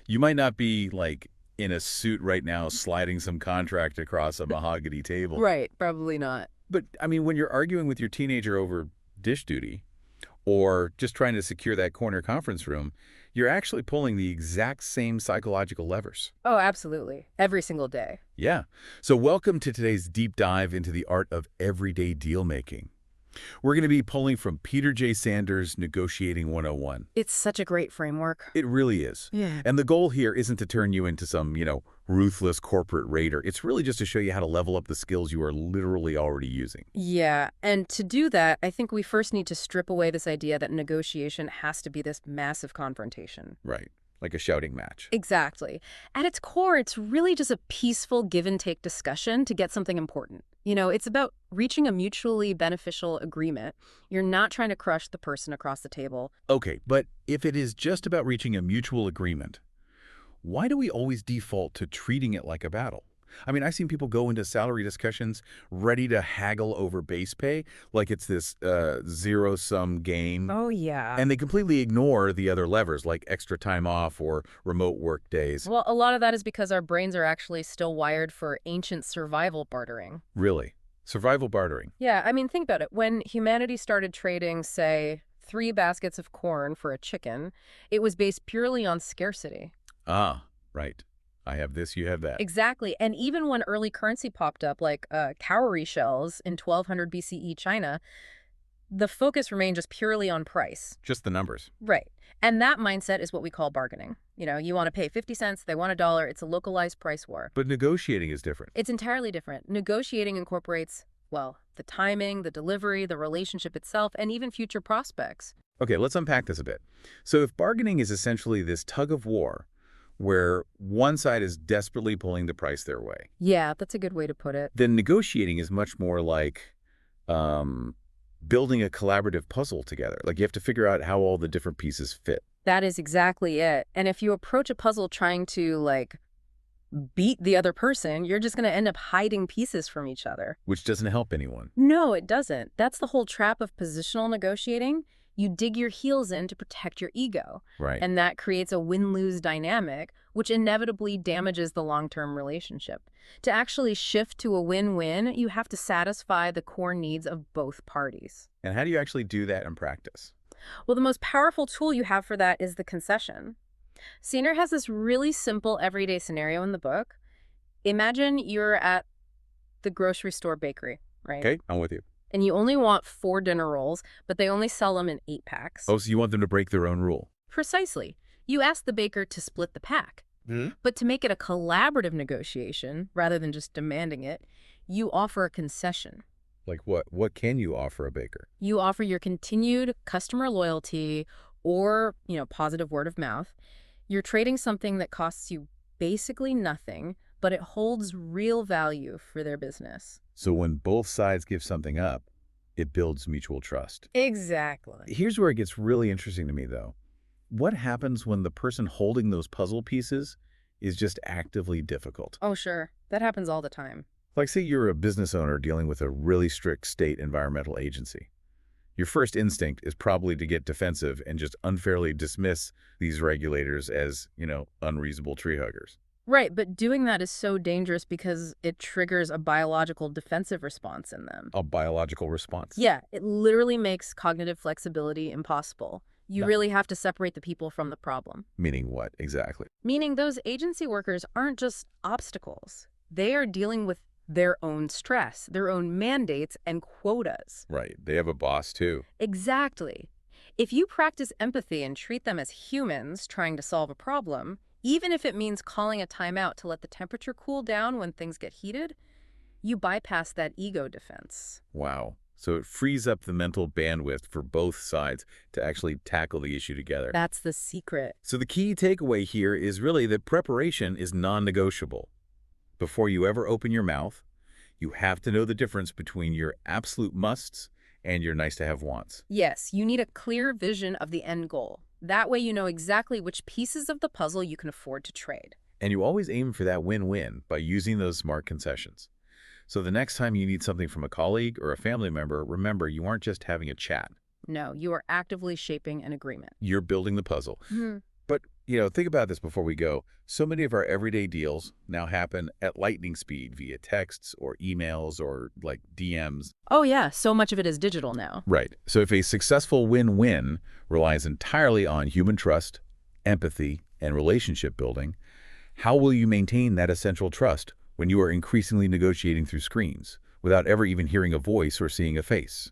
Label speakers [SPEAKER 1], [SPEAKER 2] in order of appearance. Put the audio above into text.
[SPEAKER 1] You might not be like in a suit right now sliding some contract across a mahogany table.
[SPEAKER 2] Right, probably not.
[SPEAKER 1] But, I mean, when you're arguing with your teenager over dish duty or just trying to secure that corner conference room, you're actually pulling the exact same psychological levers.
[SPEAKER 2] Oh, absolutely. Every single day.
[SPEAKER 1] Yeah. So welcome to today's deep dive into the art of everyday deal making. We're going to be pulling from Peter J. Sanders' Negotiating 101.
[SPEAKER 2] It's such a great framework.
[SPEAKER 1] It really is.
[SPEAKER 2] Yeah.
[SPEAKER 1] And the goal here isn't to turn you into some, ruthless corporate raider. It's really just to show you how to level up the skills you are literally already using.
[SPEAKER 2] Yeah, and to do that, I think we first need to strip away this idea that negotiation has to be this massive confrontation.
[SPEAKER 1] Right. Like a shouting match.
[SPEAKER 2] Exactly. At its core, it's really just a peaceful give-and-take discussion to get something important. It's about reaching a mutually beneficial agreement. You're not trying to crush the person across the table.
[SPEAKER 1] Okay, but if it is just about reaching a mutual agreement, why do we always default to treating it like a battle? I mean, I've seen people go into salary discussions ready to haggle over base pay like it's this zero-sum game.
[SPEAKER 2] Oh, yeah.
[SPEAKER 1] And they completely ignore the other levers like extra time off or remote work days.
[SPEAKER 2] Well, a lot of that is because our brains are actually still wired for ancient survival bartering.
[SPEAKER 1] Really? Survival bartering?
[SPEAKER 2] Yeah, I mean, think about it. When humanity started trading, say, 3 baskets of corn for a chicken, it was based purely on scarcity.
[SPEAKER 1] Ah, right. I have this, you have that.
[SPEAKER 2] Exactly. And even when early currency popped up, like cowrie shells in 1200 BCE China, the focus remained just purely on price.
[SPEAKER 1] Just the numbers.
[SPEAKER 2] Right. And that mindset is what we call bargaining. You want to pay 50 cents, they want $1. It's a localized price war.
[SPEAKER 1] But negotiating is different.
[SPEAKER 2] It's entirely different. Negotiating incorporates, well, the timing, the delivery, the relationship itself, and even future prospects.
[SPEAKER 1] Okay, let's unpack this a bit. So if bargaining is essentially this tug of war where one side is desperately pulling the price their way,
[SPEAKER 2] Yeah, that's a good way to put it.
[SPEAKER 1] then negotiating is much more like building a collaborative puzzle together. Like you have to figure out how all the different pieces fit.
[SPEAKER 2] That is exactly it. And if you approach a puzzle trying to, beat the other person, you're just going to end up hiding pieces from each other.
[SPEAKER 1] Which doesn't help anyone.
[SPEAKER 2] No, it doesn't. That's the whole trap of positional negotiating. You dig your heels in to protect your ego.
[SPEAKER 1] Right.
[SPEAKER 2] And that creates a win-lose dynamic, which inevitably damages the long-term relationship. To actually shift to a win-win, you have to satisfy the core needs of both parties.
[SPEAKER 1] And how do you actually do that in practice?
[SPEAKER 2] Well, the most powerful tool you have for that is the concession. Senior has this really simple everyday scenario in the book. Imagine you're at the grocery store bakery, right?
[SPEAKER 1] Okay, I'm with you.
[SPEAKER 2] And you only want 4 dinner rolls, but they only sell them in 8 packs.
[SPEAKER 1] Oh, so you want them to break their own rule?
[SPEAKER 2] Precisely. You ask the baker to split the pack. But to make it a collaborative negotiation, rather than just demanding it, you offer a concession.
[SPEAKER 1] Like what? What can you offer a baker?
[SPEAKER 2] You offer your continued customer loyalty or, positive word of mouth. You're trading something that costs you basically nothing, but it holds real value for their business.
[SPEAKER 1] So when both sides give something up, it builds mutual trust.
[SPEAKER 2] Exactly.
[SPEAKER 1] Here's where it gets really interesting to me, though. What happens when the person holding those puzzle pieces is just actively difficult?
[SPEAKER 2] Oh, sure. That happens all the time.
[SPEAKER 1] Like, say you're a business owner dealing with a really strict state environmental agency. Your first instinct is probably to get defensive and just unfairly dismiss these regulators as, unreasonable tree huggers.
[SPEAKER 2] Right, but doing that is so dangerous because it triggers a biological defensive response in them.
[SPEAKER 1] A biological response.
[SPEAKER 2] Yeah, it literally makes cognitive flexibility impossible. You
[SPEAKER 1] No.
[SPEAKER 2] really have to separate the people from the problem.
[SPEAKER 1] Meaning what, exactly?
[SPEAKER 2] Meaning those agency workers aren't just obstacles. They are dealing with their own stress, their own mandates and quotas.
[SPEAKER 1] Right. They have a boss, too.
[SPEAKER 2] Exactly. If you practice empathy and treat them as humans trying to solve a problem, even if it means calling a timeout to let the temperature cool down when things get heated, you bypass that ego defense.
[SPEAKER 1] Wow. So it frees up the mental bandwidth for both sides to actually tackle the issue together.
[SPEAKER 2] That's the secret.
[SPEAKER 1] So the key takeaway here is really that preparation is non-negotiable. Before you ever open your mouth, you have to know the difference between your absolute musts and your nice-to-have wants.
[SPEAKER 2] Yes, you need a clear vision of the end goal. That way you know exactly which pieces of the puzzle you can afford to trade.
[SPEAKER 1] And you always aim for that win-win by using those smart concessions. So the next time you need something from a colleague or a family member, remember you aren't just having a chat.
[SPEAKER 2] No, you are actively shaping an agreement.
[SPEAKER 1] You're building the puzzle.
[SPEAKER 2] Mm-hmm.
[SPEAKER 1] But Think about this before we go. So many of our everyday deals now happen at lightning speed via texts or emails or like DMs.
[SPEAKER 2] Oh yeah, so much of it is digital now.
[SPEAKER 1] Right. So if a successful win-win relies entirely on human trust, empathy, and relationship building, how will you maintain that essential trust when you are increasingly negotiating through screens without ever even hearing a voice or seeing a face?